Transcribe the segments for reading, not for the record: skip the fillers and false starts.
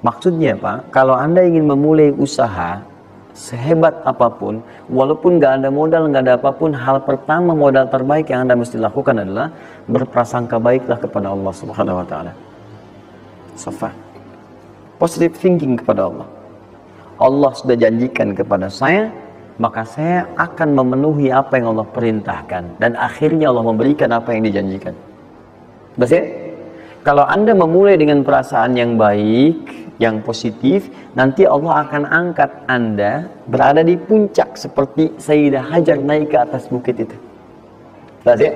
Maksudnya Pak, kalau Anda ingin memulai usaha sehebat apapun, walaupun nggak ada modal, nggak ada apapun, hal pertama modal terbaik yang Anda mesti lakukan adalah berprasangka baiklah kepada Allah Subhanahu wa taala. Safa. Positive thinking kepada Allah. Allah sudah janjikan kepada saya, maka saya akan memenuhi apa yang Allah perintahkan, dan akhirnya Allah memberikan apa yang dijanjikan. Betul? Kalau Anda memulai dengan perasaan yang baik, yang positif, nanti Allah akan angkat Anda berada di puncak seperti Sayyidah Hajar naik ke atas bukit itu. Betul?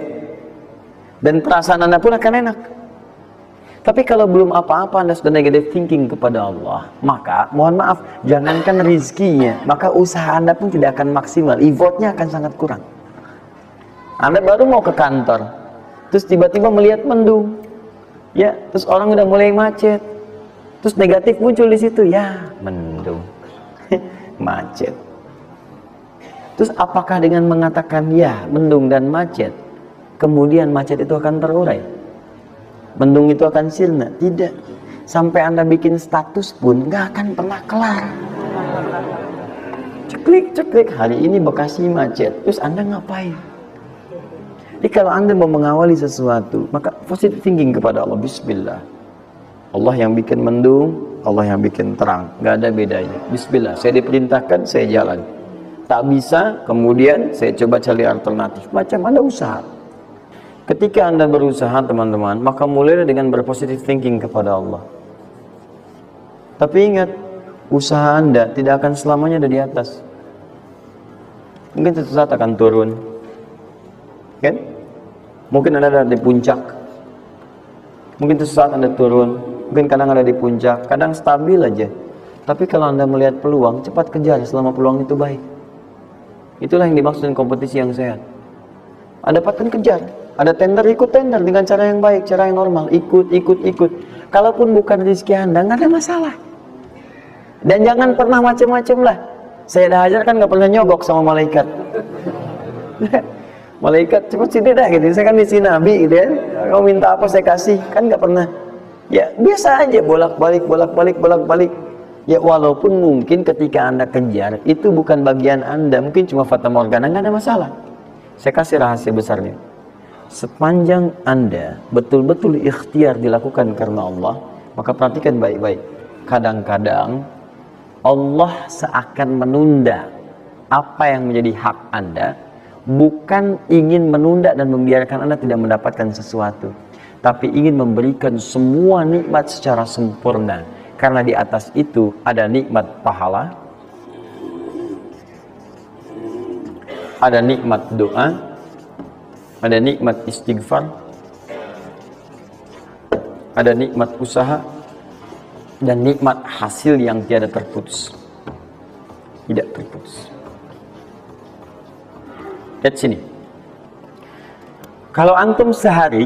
Dan perasaan Anda pun akan enak. Tapi kalau belum apa-apa Anda sudah negative thinking kepada Allah, maka mohon maaf, jangankan rizkinya, maka usaha Anda pun tidak akan maksimal, effortnya akan sangat kurang. Anda baru mau ke kantor, terus tiba-tiba melihat mendung, ya, terus orang udah mulai macet, terus negatif muncul di situ, ya mendung, macet. Terus apakah dengan mengatakan ya mendung dan macet, kemudian macet itu akan terurai? Mendung itu akan sirna? Tidak. Sampai Anda bikin status pun nggak akan pernah kelar. Ceklik, hari ini Bekasi macet, terus Anda ngapain? Jadi kalau Anda mau mengawali sesuatu, maka positive thinking kepada Allah. Bismillah. Allah yang bikin mendung, Allah yang bikin terang, nggak ada bedanya. Bismillah, saya diperintahkan, saya jalan. Tak bisa, kemudian saya coba cari alternatif. Macam Anda usaha. Ketika Anda berusaha teman-teman, maka mulailah dengan berpositive thinking kepada Allah. Tapi ingat, usaha Anda tidak akan selamanya ada di atas. Mungkin suatu saat akan turun, kan? Mungkin Anda ada di puncak. Mungkin suatu saat Anda turun. Mungkin kadang ada di puncak, kadang stabil aja. Tapi kalau Anda melihat peluang, cepat kejar selama peluang itu baik. Itulah yang dimaksud dengan kompetisi yang sehat. Anda dapatkan kejar. Ada tender, ikut tender dengan cara yang baik, cara yang normal. Ikut. Kalaupun bukan rezeki Anda, nggak ada masalah. Dan jangan pernah macam-macam lah. Saya dah ajar kan nggak pernah nyogok sama malaikat. Malaikat cepat sini dah gitu. Saya kan misi Nabi gitu ya. Kau minta apa saya kasih, kan nggak pernah. Ya biasa aja bolak-balik. Ya walaupun mungkin ketika Anda kejar itu bukan bagian Anda, mungkin cuma fata morgana, nggak ada masalah. Saya kasih rahasia besarnya. Sepanjang Anda betul-betul ikhtiar dilakukan karena Allah, maka perhatikan baik-baik. Kadang-kadang Allah seakan menunda apa yang menjadi hak Anda, bukan ingin menunda dan membiarkan Anda tidak mendapatkan sesuatu, tapi ingin memberikan semua nikmat secara sempurna. Karena di atas itu ada nikmat pahala, ada nikmat doa, ada nikmat istighfar, ada nikmat usaha, dan nikmat hasil yang tiada terputus. Tidak terputus. Lihat sini. Kalau antum sehari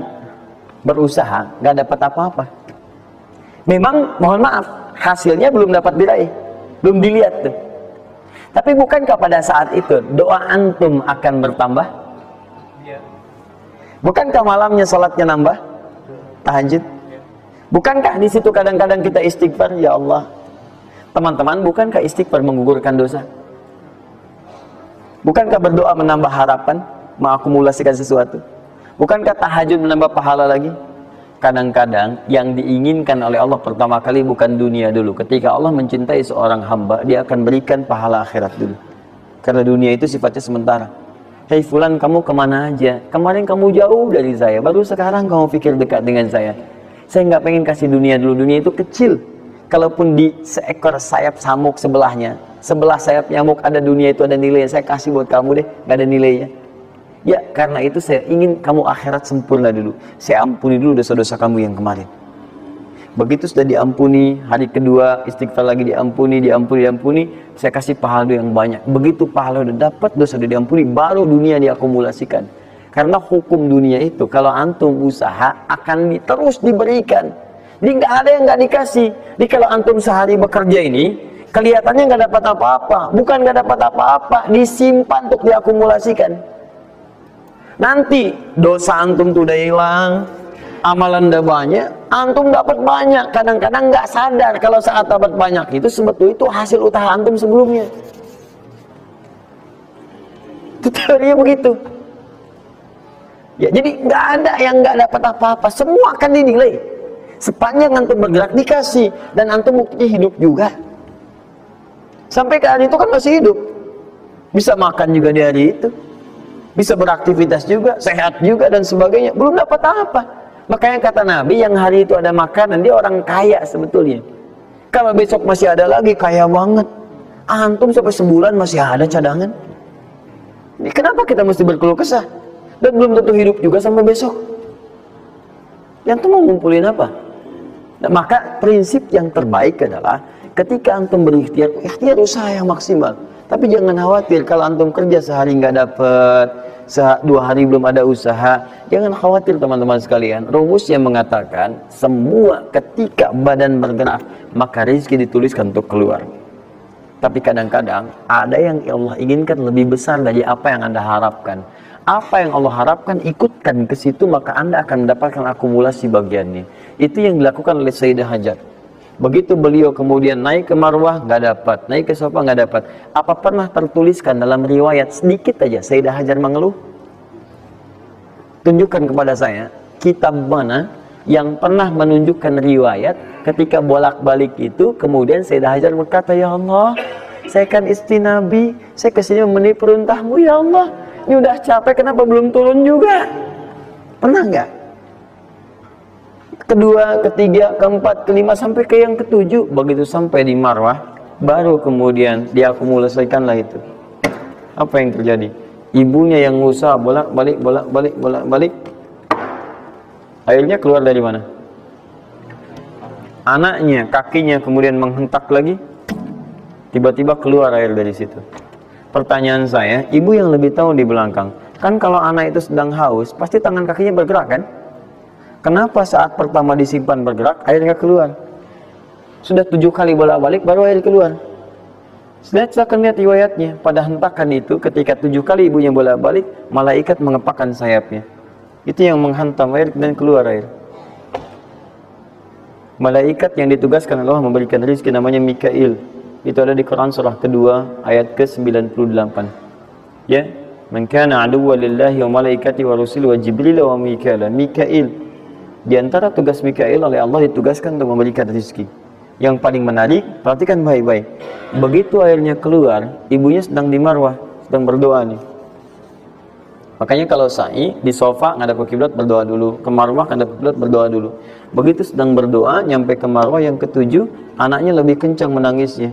berusaha, nggak dapat apa-apa. Memang, mohon maaf, hasilnya belum dapat diraih, belum dilihat tuh. Tapi bukankah pada saat itu doa antum akan bertambah? Bukankah malamnya salatnya nambah? Tahajud? Bukankah di situ kadang-kadang kita istighfar, ya Allah? Teman-teman, bukankah istighfar menggugurkan dosa? Bukankah berdoa menambah harapan, mengakumulasikan sesuatu? Bukankah tahajud menambah pahala lagi? Kadang-kadang yang diinginkan oleh Allah pertama kali bukan dunia dulu. Ketika Allah mencintai seorang hamba, dia akan berikan pahala akhirat dulu. Karena dunia itu sifatnya sementara. Hei fulan, kamu kemana aja? Kemarin kamu jauh dari saya, baru sekarang kamu pikir dekat dengan saya. Saya nggak pengen kasih dunia dulu, dunia itu kecil. Kalaupun di seekor sayap samuk sebelahnya, sebelah sayap nyamuk ada dunia itu ada nilainya, saya kasih buat kamu deh, nggak ada nilainya. Ya, karena itu saya ingin kamu akhirat sempurna dulu. Saya ampuni dulu dosa-dosa kamu yang kemarin. Begitu sudah diampuni, hari kedua istighfar lagi diampuni, saya kasih pahala yang banyak. Begitu pahala udah dapat, dosa udah diampuni, baru dunia diakumulasikan. Karena hukum dunia itu, kalau antum usaha akan terus diberikan. Jadi nggak ada yang nggak dikasih. Jadi kalau antum sehari bekerja ini, kelihatannya nggak dapat apa-apa. Bukan nggak dapat apa-apa, disimpan untuk diakumulasikan. Nanti dosa antum tuh udah hilang, amalan udah banyak, antum dapat banyak. Kadang-kadang nggak sadar kalau saat dapat banyak itu sebetulnya itu hasil usaha antum sebelumnya. Itu teorinya begitu. Ya, jadi nggak ada yang nggak dapat apa-apa, semua akan dinilai. Sepanjang antum bergerak dikasih, dan antum buktinya hidup juga. Sampai ke hari itu kan masih hidup, bisa makan juga di hari itu, bisa beraktivitas juga, sehat juga dan sebagainya. Belum dapat apa. Makanya kata Nabi, yang hari itu ada makanan, dia orang kaya sebetulnya. Kalau besok masih ada lagi, kaya banget. Antum sampai sebulan masih ada cadangan. Ini kenapa kita mesti berkeluh kesah? Dan belum tentu hidup juga sampai besok. Yang tuh mau ngumpulin apa? Nah, maka prinsip yang terbaik adalah ketika antum berikhtiar, ikhtiar usaha yang maksimal. Tapi jangan khawatir kalau antum kerja sehari nggak dapet, 2 hari belum ada usaha. Jangan khawatir teman-teman sekalian. Rumus yang mengatakan semua ketika badan bergerak maka rezeki dituliskan untuk keluar. Tapi kadang-kadang ada yang Allah inginkan lebih besar dari apa yang Anda harapkan. Apa yang Allah harapkan ikutkan ke situ, maka Anda akan mendapatkan akumulasi bagiannya. Itu yang dilakukan oleh Sayyidah Hajar. Begitu beliau kemudian naik ke Marwah, nggak dapat, naik ke Safa, nggak dapat. Apa pernah tertuliskan dalam riwayat sedikit aja Sayyidah Hajar mengeluh? Tunjukkan kepada saya kitab mana yang pernah menunjukkan riwayat ketika bolak-balik itu kemudian Sayyidah Hajar berkata, ya Allah, saya kan istri Nabi, saya kesini memenuhi perintahmu ya Allah. Ini udah capek, kenapa belum turun juga? Pernah nggak? Kedua, ketiga, keempat, kelima, sampai ke yang ketujuh. Begitu sampai di Marwah, baru kemudian diakumulasikanlah itu. Apa yang terjadi? Ibunya yang usaha bolak-balik, bolak-balik, bolak-balik. Airnya keluar dari mana? Anaknya, kakinya kemudian menghentak lagi. Tiba-tiba keluar air dari situ. Pertanyaan saya, ibu yang lebih tahu di belakang, kan kalau anak itu sedang haus, pasti tangan kakinya bergerak kan? Kenapa saat pertama disimpan bergerak, airnya keluar? Sudah 7 kali bolak-balik, baru air keluar. Silakan lihat riwayatnya. Pada hentakan itu, ketika 7 kali ibunya bolak-balik, malaikat mengepakkan sayapnya. Itu yang menghantam air dan keluar air. Malaikat yang ditugaskan Allah memberikan rezeki namanya Mikail. Itu ada di Quran surah kedua ayat ke-98. Ya, man kana aduwwan lillahi wa malaikati wa rusuli wa jibril wa mikail. Mikail, di antara tugas Mikail oleh Allah ditugaskan untuk memberikan rezeki. Yang paling menarik, perhatikan baik-baik. Begitu airnya keluar, ibunya sedang di Marwah, sedang berdoa nih. Makanya kalau sa'i di sofa ngadep ke kiblat berdoa dulu, ke Marwah ngadep ke kiblat berdoa dulu. Begitu sedang berdoa nyampe ke Marwah yang ketujuh, anaknya lebih kencang menangisnya.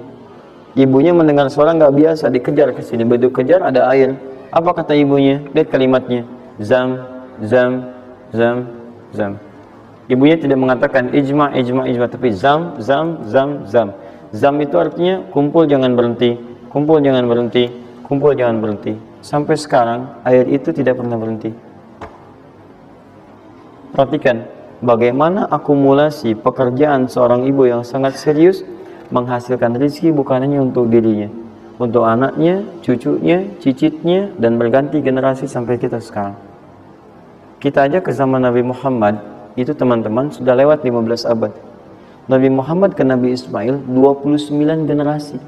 Ibunya mendengar suara nggak biasa, dikejar ke sini. Begitu kejar ada air. Apa kata ibunya? Lihat kalimatnya. Zam, zam, zam, zam. Ibunya tidak mengatakan ijma, ijma, ijma, tapi zam, zam, zam, zam. Zam itu artinya kumpul jangan berhenti, kumpul jangan berhenti, kumpul jangan berhenti. Sampai sekarang air itu tidak pernah berhenti. Perhatikan bagaimana akumulasi pekerjaan seorang ibu yang sangat serius menghasilkan rezeki bukan hanya untuk dirinya, untuk anaknya, cucunya, cicitnya, dan berganti generasi sampai kita sekarang. Kita aja ke zaman Nabi Muhammad, itu teman-teman sudah lewat 15 abad. Nabi Muhammad ke Nabi Ismail 29 generasi.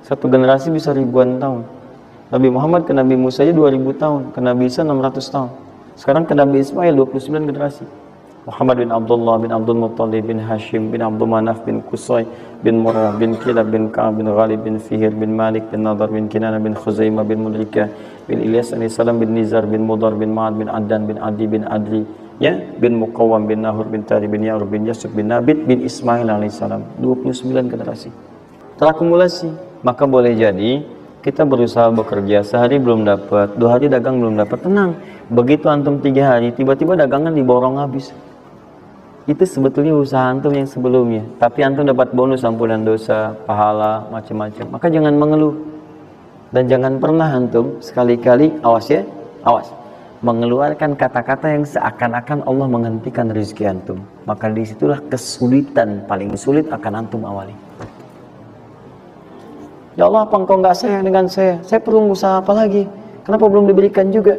Satu generasi bisa ribuan tahun. Nabi Muhammad ke Nabi Musa aja 2000 tahun, ke Nabi Isa 600 tahun. Sekarang ke Nabi Ismail 29 generasi. Muhammad bin Abdullah bin Abdul Muttalib bin Hashim bin Abdul Manaf bin Qusay bin Murrah bin Kilab bin Ka'ab bin Ghalib bin Fihir bin Malik bin Nadar bin Kinana bin Khuzaimah bin Mudrikah bin Ilyas alaihissalam bin Nizar bin Mudar bin Ma'ad bin Addan bin Adi bin Adri, ya, bin Muqawwam bin Nahur bin Tari bin Ya'ur bin Yasub bin Nabit bin Ismail alaihissalam. 29 generasi terakumulasi. Maka boleh jadi kita berusaha bekerja, sehari belum dapat, 2 hari dagang belum dapat, tenang. Begitu antum 3 hari, tiba-tiba dagangan diborong habis. Itu sebetulnya usaha antum yang sebelumnya, tapi antum dapat bonus ampunan dosa, pahala, macam-macam. Maka jangan mengeluh. Dan jangan pernah antum sekali-kali, awas ya, awas, mengeluarkan kata-kata yang seakan-akan Allah menghentikan rezeki antum. Maka disitulah kesulitan paling sulit akan antum awali. Ya Allah, apa engkau nggak sayang dengan saya? Saya perlu usaha apa lagi? Kenapa belum diberikan juga?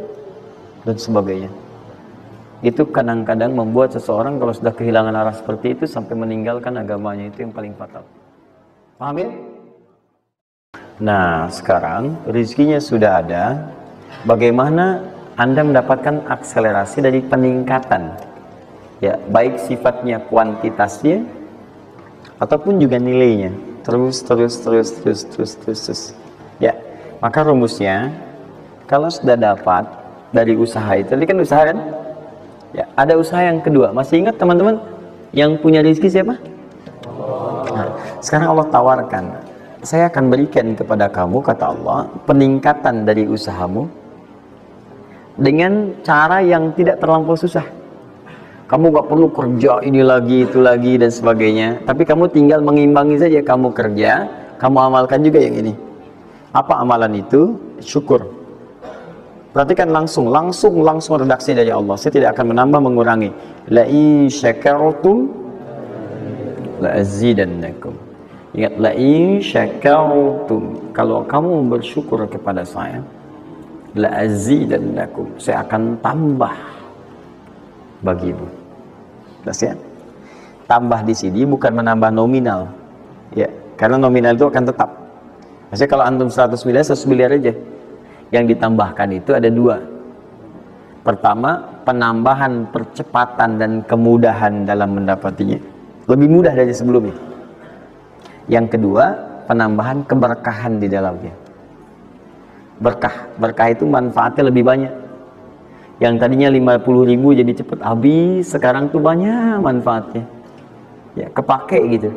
Dan sebagainya. itu kadang-kadang membuat seseorang kalau sudah kehilangan arah seperti itu sampai meninggalkan agamanya, itu yang paling fatal. Paham ya? Nah, sekarang rezekinya sudah ada. Bagaimana Anda mendapatkan akselerasi dari peningkatan? Ya, baik sifatnya kuantitasnya ataupun juga nilainya. Terus. Ya, maka rumusnya kalau sudah dapat dari usaha itu, tadi kan usaha kan? Ya, ada usaha yang kedua. Masih ingat teman-teman yang punya rezeki siapa? Nah, sekarang Allah tawarkan, saya akan berikan kepada kamu, kata Allah, peningkatan dari usahamu dengan cara yang tidak terlampau susah. Kamu gak perlu kerja ini lagi, itu lagi, dan sebagainya. Tapi kamu tinggal mengimbangi saja. Kamu kerja, kamu amalkan juga yang ini. Apa amalan itu? Syukur. Perhatikan langsung redaksi dari Allah. Saya tidak akan menambah, mengurangi. La in syakartum la azidannakum. Ingat, la in syakartum, kalau kamu bersyukur kepada saya, la azidannakum, saya akan tambah bagimu. Jelas ya? Tambah di sini bukan menambah nominal, ya, karena nominal itu akan tetap. Maksudnya kalau antum 100 miliar, 100 miliar aja. Yang ditambahkan itu ada dua. Pertama, penambahan percepatan dan kemudahan dalam mendapatinya, lebih mudah dari sebelumnya. Yang kedua, penambahan keberkahan di dalamnya. Berkah itu manfaatnya lebih banyak. Yang tadinya 50.000 jadi cepet habis, sekarang tuh banyak manfaatnya. Ya, kepake gitu.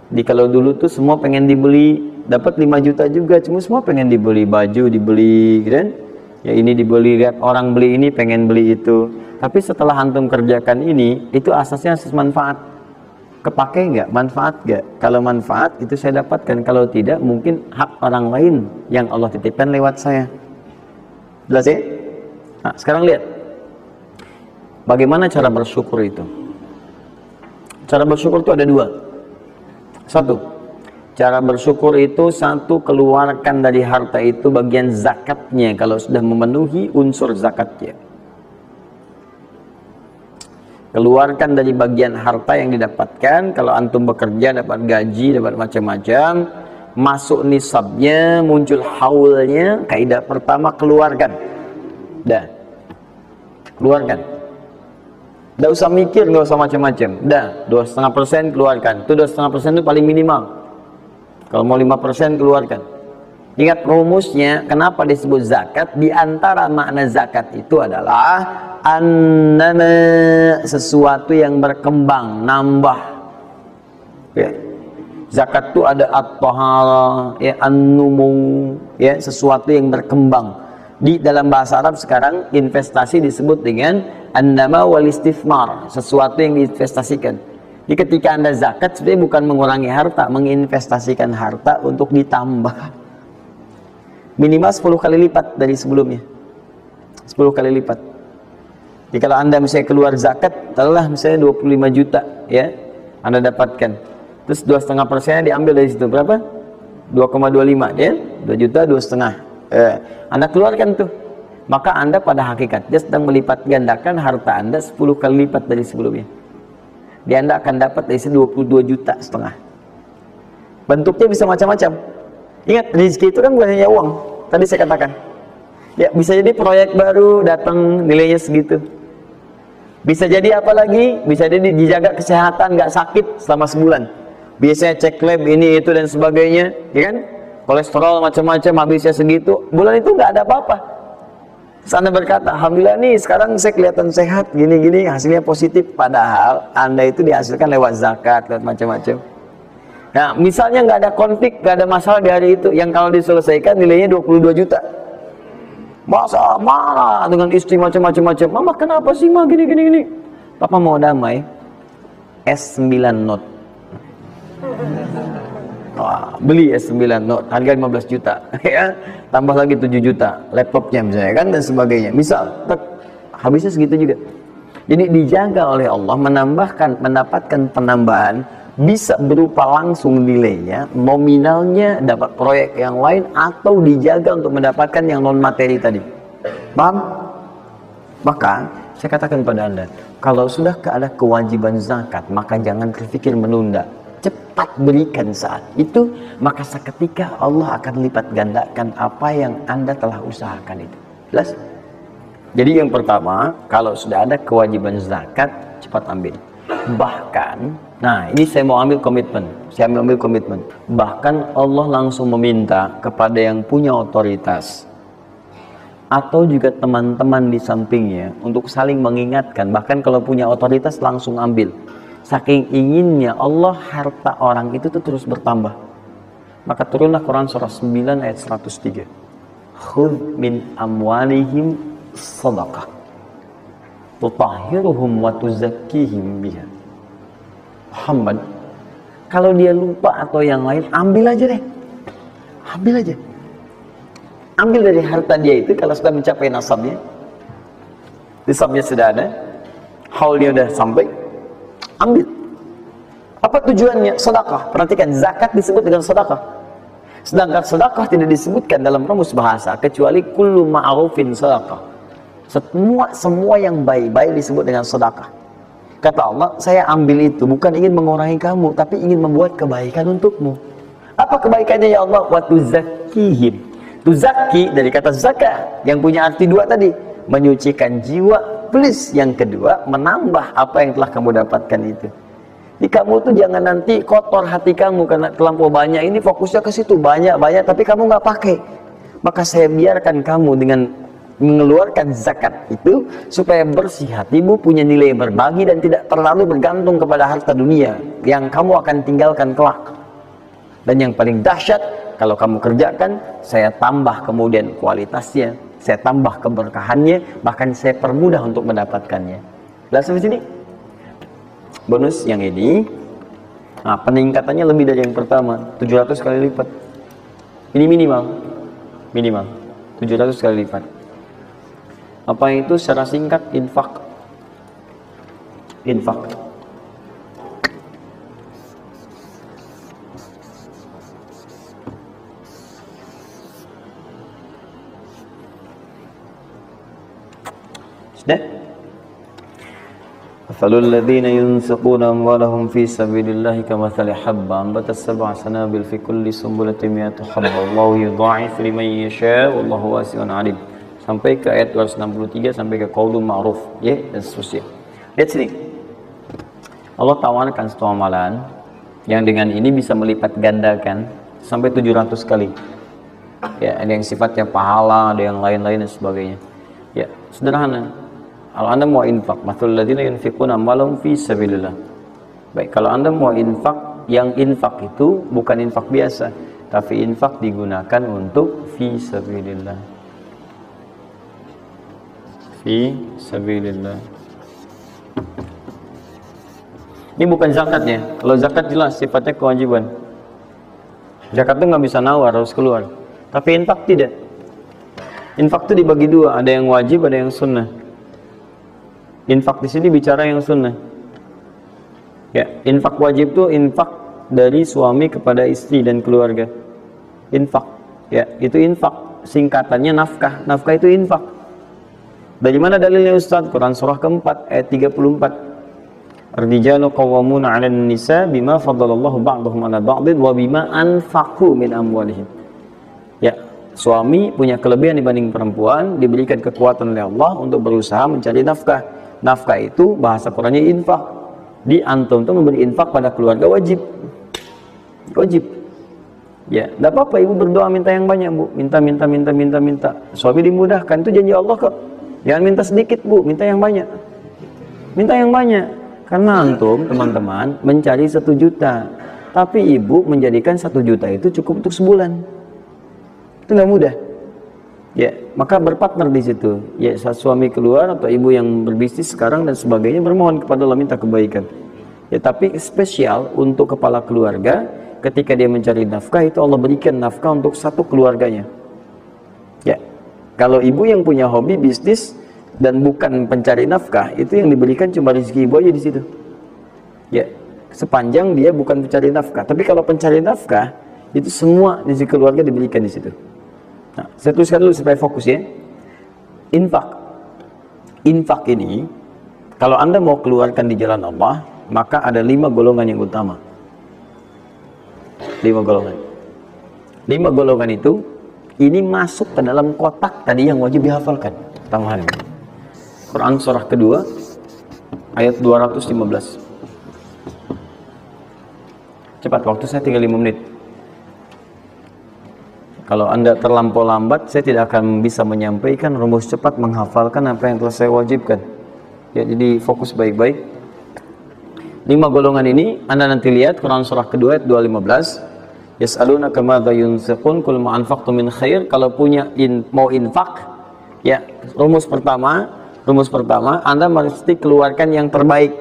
Jadi kalau dulu tuh semua pengen dibeli, dapat 5 juta juga, cuma semua pengen dibeli baju, dibeli gitu kan? Ya ini dibeli, lihat orang beli ini pengen beli itu. Tapi setelah antum kerjakan ini, itu asasnya asas manfaat. Kepake nggak? Manfaat nggak? Kalau manfaat itu saya dapatkan, kalau tidak mungkin hak orang lain yang Allah titipkan lewat saya. Jelas ya? Nah, sekarang lihat bagaimana cara bersyukur itu. Cara bersyukur itu ada dua. Satu, cara bersyukur itu satu, keluarkan dari harta itu bagian zakatnya kalau sudah memenuhi unsur zakatnya. Keluarkan dari bagian harta yang didapatkan. Kalau antum bekerja dapat gaji, dapat macam-macam, masuk nisabnya, muncul haulnya, kaidah pertama keluarkan. Dah, keluarkan. Tidak usah mikir, nggak usah macam-macam. Dah, 2,5% keluarkan. Itu 2,5% itu paling minimal. Kalau mau 5% keluarkan. Ingat rumusnya, kenapa disebut zakat? Di antara makna zakat itu adalah annama, sesuatu yang berkembang, nambah. Ya. Zakat itu ada at-tahara, ya, an-numu, ya, sesuatu yang berkembang. Di dalam bahasa Arab sekarang investasi disebut dengan an-nama wal istifmar, sesuatu yang diinvestasikan. Jadi ketika Anda zakat sebenarnya bukan mengurangi harta, menginvestasikan harta untuk ditambah. Minimal 10 kali lipat dari sebelumnya. 10 kali lipat. Jadi kalau Anda misalnya keluar zakat, taruhlah misalnya 25 juta, ya, Anda dapatkan. Terus 2,5% diambil dari situ, berapa? 2,25, ya? 2 juta, 2,5. Anda keluarkan tuh. Maka Anda pada hakikatnya sedang melipat gandakan harta Anda 10 kali lipat dari sebelumnya. Dia Anda akan dapat dari sini 22,5 juta. Bentuknya bisa macam-macam. Ingat, rezeki itu kan bukan hanya uang. Tadi saya katakan. Ya, bisa jadi proyek baru datang nilainya segitu. Bisa jadi apa lagi? Bisa jadi dijaga kesehatan, nggak sakit selama sebulan. Biasanya cek lab ini itu dan sebagainya, ya kan? Kolesterol macam-macam habisnya segitu. Bulan itu nggak ada apa-apa. Terus Anda berkata, alhamdulillah nih sekarang saya kelihatan sehat, gini-gini, hasilnya positif. Padahal Anda itu dihasilkan lewat zakat, lewat macam-macam. Nah, misalnya nggak ada konflik, nggak ada masalah di hari itu, yang kalau diselesaikan nilainya 22 juta. Masa marah dengan istri macam-macam. Mama kenapa sih ma gini. Papa mau damai. S9 Note. Wah, beli S9 Note harga 15 juta ya, tambah lagi 7 juta laptopnya misalnya kan, dan sebagainya. Misal habisnya segitu juga. Jadi dijaga oleh Allah, mendapatkan penambahan bisa berupa langsung nilainya, nominalnya, dapat proyek yang lain, atau dijaga untuk mendapatkan yang non materi tadi. Paham? Maka Saya katakan pada Anda, kalau sudah ada kewajiban zakat, maka jangan berpikir menunda. Cepat berikan saat itu, maka seketika Allah akan lipat gandakan apa yang Anda telah usahakan itu. Jelas? Jadi yang pertama, kalau sudah ada kewajiban zakat, cepat ambil. Bahkan, nah ini saya mau ambil komitmen. Saya ambil komitmen. Bahkan Allah langsung meminta kepada yang punya otoritas atau juga teman-teman di sampingnya untuk saling mengingatkan. Bahkan kalau punya otoritas langsung ambil. Saking inginnya Allah harta orang itu tuh terus bertambah. Maka turunlah Quran surah 9 ayat 103. Khudh min amwalihim sadaqah tutahhiruhum wa tuzakkihim biha. Muhammad, kalau dia lupa atau yang lain, ambil aja deh. Ambil aja. Ambil dari harta dia itu kalau sudah mencapai nasabnya. Nisabnya sudah ada, haulnya sudah sampai, ambil. Apa tujuannya? Sedekah. Perhatikan, zakat disebut dengan sedekah. Sedangkan sedekah tidak disebutkan dalam rumus bahasa kecuali kullu ma'rufin sedekah. Semua yang baik-baik disebut dengan sedekah. Kata Allah, saya ambil itu bukan ingin mengurangi kamu, tapi ingin membuat kebaikan untukmu. Apa kebaikannya ya Allah? Wa tuzakkihim. Tuzaki dari kata zakah yang punya arti dua tadi, menyucikan jiwa, plus yang kedua menambah apa yang telah kamu dapatkan itu. Jadi kamu tuh jangan nanti kotor hati kamu karena terlampau banyak, ini fokusnya ke situ banyak tapi kamu nggak pakai. Maka saya biarkan kamu dengan mengeluarkan zakat itu supaya bersih hatimu, punya nilai berbagi dan tidak terlalu bergantung kepada harta dunia yang kamu akan tinggalkan kelak. Dan yang paling dahsyat, kalau kamu kerjakan, saya tambah kemudian kualitasnya, saya tambah keberkahannya, bahkan saya permudah untuk mendapatkannya. Jelas sampai sini? Bonus yang ini, nah peningkatannya lebih dari yang pertama, 700 kali lipat. Ini minimal 700 kali lipat. Apa itu secara singkat? Infak. Sudah? Mathalul ladzina yunfiquna amwalahum fi sabilillahi kamathali habba ambatat sab'a sanabil fi kulli sunbulatin mi'atu habba wallahu yudha'ifu liman yasha' wallahu wasi'un 'alim. Sampai ke ayat 263 sampai ke qaulun ma'ruf, ya, dan seterusnya. Lihat sini. Allah tawarkan satu amalan yang dengan ini bisa melipat gandakan sampai 700 kali. Ya, ada yang sifatnya pahala, ada yang lain-lain dan sebagainya. Ya, sederhana. Kalau Anda mau infak, mathalul ladzina yunfiquna amwalahum fi sabilillah. Baik, kalau Anda mau infak, yang infak itu bukan infak biasa, tapi infak digunakan untuk fi sabilillah. Fi sabilillah. Ini bukan zakatnya. Kalau zakat jelas sifatnya kewajiban. Zakat itu nggak bisa nawar, harus keluar. Tapi infak tidak. Infak itu dibagi dua, ada yang wajib, ada yang sunnah. Infak di sini bicara yang sunnah. Ya, infak wajib itu infak dari suami kepada istri dan keluarga. Infak, ya, itu infak. Singkatannya nafkah. Nafkah itu infak. Dari mana dalilnya Ustaz? Quran surah keempat ayat 34. Ar-rijalu qawwamuna 'alan nisa bima faddalallahu ba'dahum 'ala ba'din wa bima anfaqu min amwalihim. Ya, suami punya kelebihan dibanding perempuan, diberikan kekuatan oleh Allah untuk berusaha mencari nafkah. Nafkah itu bahasa Qurannya infak. Di antum itu memberi infak pada keluarga wajib. Wajib. Ya, tidak apa-apa ibu berdoa minta yang banyak, Bu. Minta. Suami dimudahkan, itu janji Allah kok. Jangan minta sedikit, Bu, minta yang banyak. Minta yang banyak. Karena antum, teman-teman, mencari 1 juta. Tapi ibu menjadikan 1 juta itu cukup untuk sebulan. Itu nggak mudah. Ya, maka berpartner di situ. Ya, saat suami keluar atau ibu yang berbisnis sekarang dan sebagainya bermohon kepada Allah minta kebaikan. Ya, tapi spesial untuk kepala keluarga ketika dia mencari nafkah itu Allah berikan nafkah untuk satu keluarganya. Ya, kalau ibu yang punya hobi bisnis dan bukan pencari nafkah, itu yang diberikan cuma rezeki ibu aja di situ. Ya, sepanjang dia bukan pencari nafkah. Tapi kalau pencari nafkah itu semua rezeki keluarga diberikan di situ. Nah, saya tuliskan dulu supaya fokus ya. Infak. infak ini, kalau Anda mau keluarkan di jalan Allah, maka ada 5 golongan yang utama. 5 golongan. 5 golongan itu, ini masuk ke dalam kotak tadi yang wajib dihafalkan. Tambahan. Quran surah kedua, ayat 215. Cepat, waktu saya tinggal 5 menit. Kalau Anda terlampau lambat, saya tidak akan bisa menyampaikan rumus cepat menghafalkan apa yang telah saya wajibkan. Ya, jadi fokus baik-baik. 5 golongan ini Anda nanti lihat Quran surah kedua ayat 215. Yas'alunaka madza yunfiqun qul ma anfaqtum min khair. Kalau punya mau infak, ya, rumus pertama Anda mesti keluarkan yang terbaik.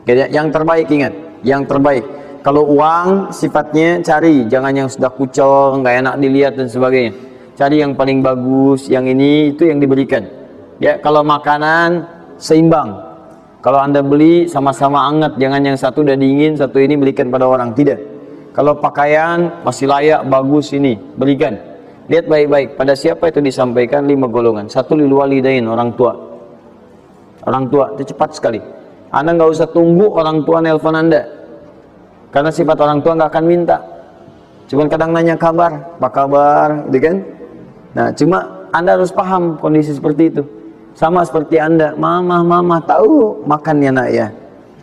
Ya, yang terbaik, ingat, yang terbaik. Kalau uang sifatnya cari, jangan yang sudah kucel, nggak enak dilihat dan sebagainya. Cari yang paling bagus, yang ini itu yang diberikan. Ya, kalau makanan seimbang. Kalau Anda beli sama-sama hangat, jangan yang satu udah dingin, satu ini berikan pada orang, tidak. Kalau pakaian masih layak, bagus, ini berikan. Lihat baik-baik, pada siapa itu disampaikan 5 golongan. 1 lil walidain, orang tua. Orang tua itu cepat sekali. Anda nggak usah tunggu orang tua nelpon Anda. Karena sifat orang tua nggak akan minta, cuman kadang nanya kabar, apa kabar, gitu kan? Nah, cuma Anda harus paham kondisi seperti itu. Sama seperti Anda, mama tahu makan ya nak ya,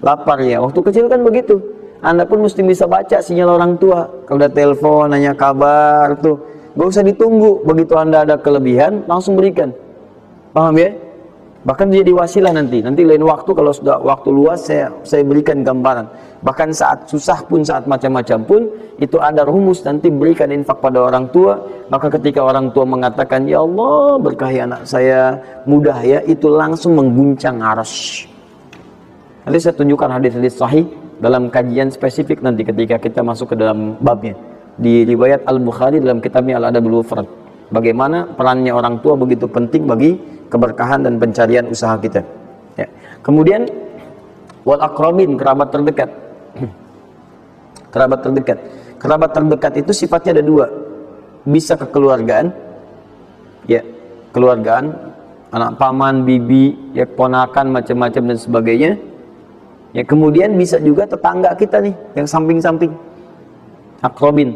lapar ya. Waktu kecil kan begitu. Anda pun mesti bisa baca sinyal orang tua. Kalau udah telepon, nanya kabar tuh, nggak usah ditunggu. Begitu Anda ada kelebihan, langsung berikan. Paham ya? Bahkan jadi wasilah nanti lain waktu kalau sudah waktu luas saya berikan gambaran. Bahkan saat susah pun, saat macam-macam pun, itu ada rumus nanti berikan infak pada orang tua. Maka ketika orang tua mengatakan, ya Allah berkahi anak saya, mudah ya, itu langsung mengguncang arsy. Nanti saya tunjukkan hadis-hadis sahih dalam kajian spesifik nanti ketika kita masuk ke dalam babnya. Di riwayat Al-Bukhari dalam kitabnya Al-Adabul Mufrad. Bagaimana perannya orang tua begitu penting bagi keberkahan dan pencarian usaha kita. Ya. Kemudian wal aqrabin, kerabat terdekat. Kerabat terdekat. Kerabat terdekat itu sifatnya ada 2. Bisa kekeluargaan. Ya, keluargaan, anak paman, bibi, ya ponakan macam-macam dan sebagainya. Ya, kemudian bisa juga tetangga kita nih, yang samping-samping. Aqrabin,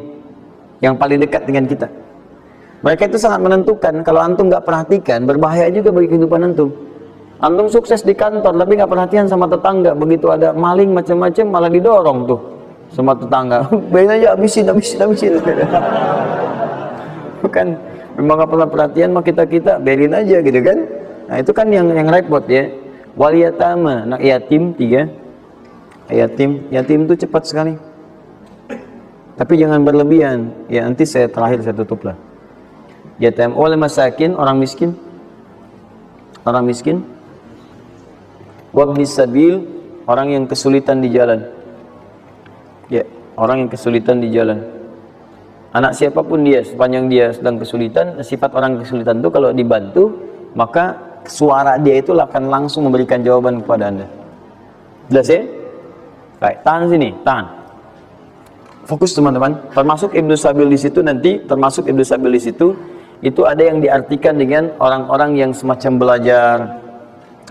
yang paling dekat dengan kita. Mereka itu sangat menentukan. Kalau antum nggak perhatikan, berbahaya juga bagi kehidupan antum. Antum sukses di kantor, tapi nggak perhatian sama tetangga. Begitu ada maling macam-macam, malah didorong tuh sama tetangga. Biarin aja, habisin. Bukan, memang nggak pernah perhatian sama kita, biarin aja gitu kan. Nah itu kan yang repot ya. Wal yatama, anak yatim 3. Yatim itu cepat sekali. Tapi jangan berlebihan. Ya nanti saya tutup lah. Yatim wal masakin, orang miskin. Wabnis sabil, orang yang kesulitan di jalan. Ya, orang yang kesulitan di jalan. Anak siapapun dia, sepanjang dia sedang kesulitan, sifat orang kesulitan itu kalau dibantu, maka suara dia itu akan langsung memberikan jawaban kepada Anda. Jelas ya? Baik, tahan sini, tahan. Fokus teman-teman. Termasuk Ibnu Sabil di situ nanti, itu ada yang diartikan dengan orang-orang yang semacam belajar.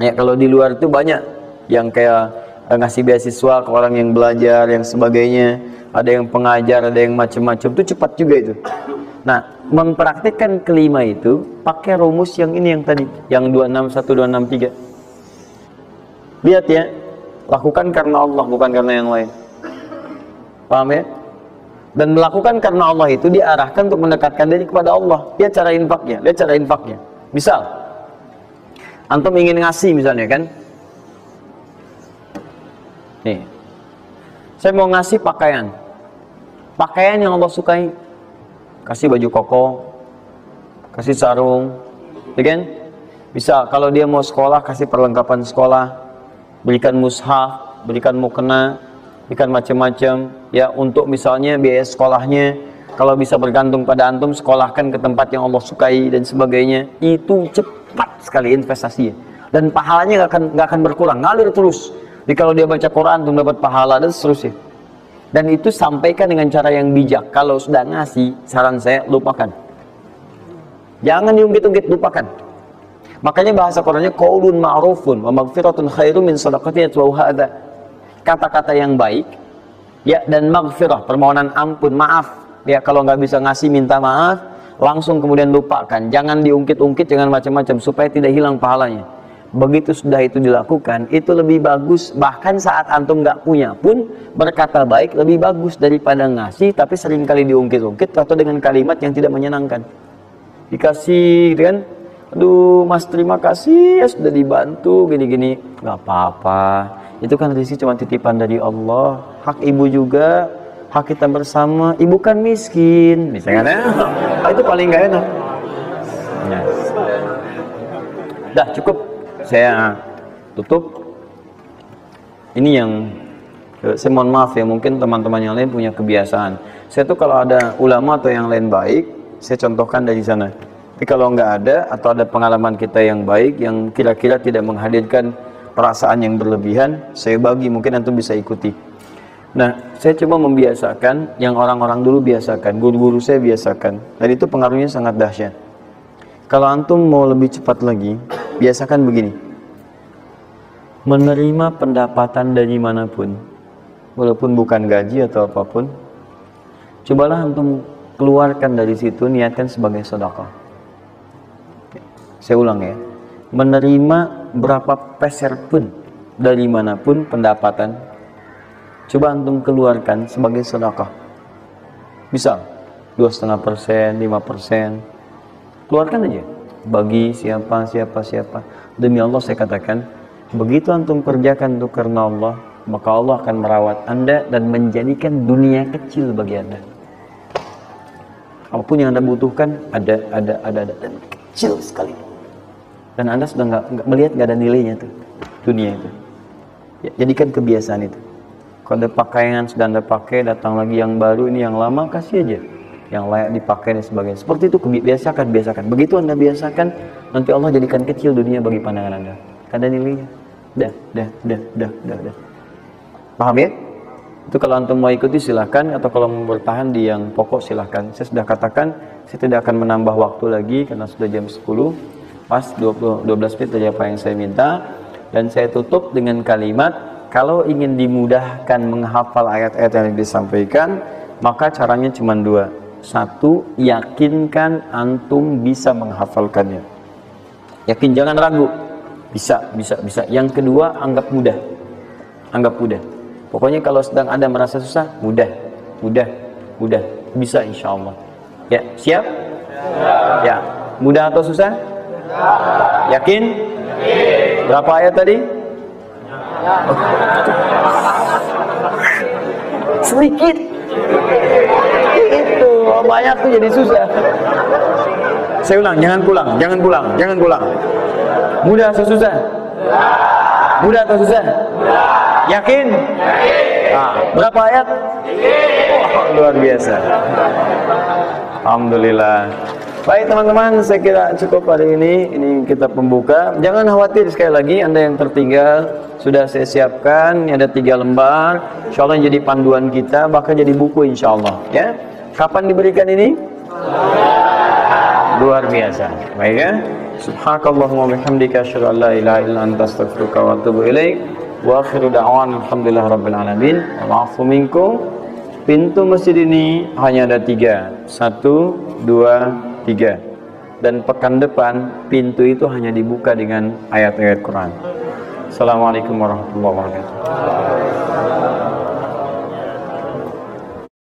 Ya, kalau di luar itu banyak yang kayak ngasih beasiswa ke orang yang belajar, yang sebagainya. Ada yang pengajar, ada yang macam-macam. Itu cepat juga itu. Nah, mempraktikkan kelima itu pakai rumus yang ini yang tadi, yang 261, 263. Lihat ya, lakukan karena Allah, bukan karena yang lain. Paham ya? Dan melakukan karena Allah itu diarahkan untuk mendekatkan diri kepada Allah. Lihat cara infaknya. Misal, antum ingin ngasih misalnya kan, nih, saya mau ngasih pakaian yang Allah sukai, kasih baju koko, kasih sarung, ya kan? Bisa kalau dia mau sekolah, kasih perlengkapan sekolah, berikan mushaf, berikan mukena, berikan macam-macam. Ya, untuk misalnya biaya sekolahnya, kalau bisa bergantung pada antum, sekolahkan ke tempat yang Allah sukai dan sebagainya. Itu cepat sekali investasinya, dan pahalanya nggak akan berkurang, ngalir terus. Jadi kalau dia baca Quran untuk dapat pahala dan seterusnya. Dan itu sampaikan dengan cara yang bijak. Kalau sudah ngasih, saran saya lupakan. Jangan diungkit-ungkit, lupakan. Makanya bahasa Qur'annya qaulun ma'rufun wa maghfiratun khairum min shadaqatin yatba'uha adza. Kata-kata yang baik ya, dan maghfirah, permohonan ampun, maaf. Ya, kalau nggak bisa ngasih minta maaf, langsung kemudian lupakan. Jangan diungkit-ungkit, jangan macam-macam supaya tidak hilang pahalanya. Begitu sudah itu dilakukan, itu lebih bagus. Bahkan saat antum nggak punya pun berkata baik lebih bagus daripada ngasih tapi seringkali diungkit-ungkit atau dengan kalimat yang tidak menyenangkan. Dikasih gitu kan, aduh mas terima kasih ya sudah dibantu gini-gini, nggak apa-apa, itu kan rezeki cuma titipan dari Allah, hak ibu juga, hak kita bersama, ibu kan miskin misalnya. Itu paling nggak enak ya. Dah cukup, saya tutup. Ini yang saya mohon maaf ya, mungkin teman-teman yang lain punya kebiasaan, saya tuh kalau ada ulama atau yang lain baik saya contohkan dari sana. Tapi kalau nggak ada atau ada pengalaman kita yang baik yang kira-kira tidak menghadirkan perasaan yang berlebihan, saya bagi, mungkin antum bisa ikuti. Nah, saya coba membiasakan yang orang-orang dulu biasakan, guru-guru saya biasakan, dan itu pengaruhnya sangat dahsyat. Kalau antum mau lebih cepat lagi, biasakan begini: menerima pendapatan dari manapun, walaupun bukan gaji atau apapun, cobalah antum keluarkan dari situ, niatkan sebagai sedekah. Saya ulang ya, menerima berapa peser pun dari manapun pendapatan, coba antum keluarkan sebagai sedekah. Bisa 2,5%, 5%, keluarkan aja, bagi siapa. Demi Allah saya katakan, begitu antum kerjakan itu karena Allah, maka Allah akan merawat anda dan menjadikan dunia kecil bagi anda. Apapun yang anda butuhkan ada dan kecil sekali, dan anda sudah nggak melihat, nggak ada nilainya tuh dunia itu ya. Jadikan kebiasaan itu. Kalau ada pakaian sudah anda pakai, datang lagi yang baru, ini yang lama kasih aja yang layak dipakai dan sebagainya. Seperti itu, biasakan. Begitu anda biasakan, nanti Allah jadikan kecil dunia bagi pandangan anda, ada nilainya. Dah. Paham ya? Itu kalau antum mau ikuti silahkan, atau kalau mau bertahan di yang pokok silahkan. Saya sudah katakan, saya tidak akan menambah waktu lagi karena sudah jam 10, pas 12 menit dari apa yang saya minta. Dan saya tutup dengan kalimat, kalau ingin dimudahkan menghafal ayat-ayat yang disampaikan, maka caranya cuma dua. Satu, yakinkan antum bisa menghafalkannya. Yakin, jangan ragu. Bisa. Yang kedua, anggap mudah. Pokoknya kalau sedang ada merasa susah, mudah. Bisa insya Allah. Ya, siap? Ya, mudah atau susah? Yakin? Berapa ayat tadi? Sedikit. Itu banyak tuh jadi susah. Saya ulang, jangan pulang. Mudah atau susah? Yakin? Nah, berapa ayat? Oh, luar biasa. Alhamdulillah. Baik teman-teman, saya kira cukup hari ini. Ini kita pembuka. Jangan khawatir, sekali lagi anda yang tertinggal sudah saya siapkan. Ini ada 3 lembar. Insya Allah jadi panduan kita, bahkan jadi buku insya Allah. Ya. Kapan diberikan ini? Luar biasa. Baik ya. Subhanakallahumma bihamdika asyhadu an la ilaha illa anta astaghfiruka wa atubu ilaik. Wa akhiru da'wan alhamdulillah rabbil alamin. Wa'afu minkum. Pintu masjid ini hanya ada 3. 1, 2, 3. Dan pekan depan pintu itu hanya dibuka dengan ayat-ayat Quran. Assalamualaikum warahmatullahi wabarakatuh.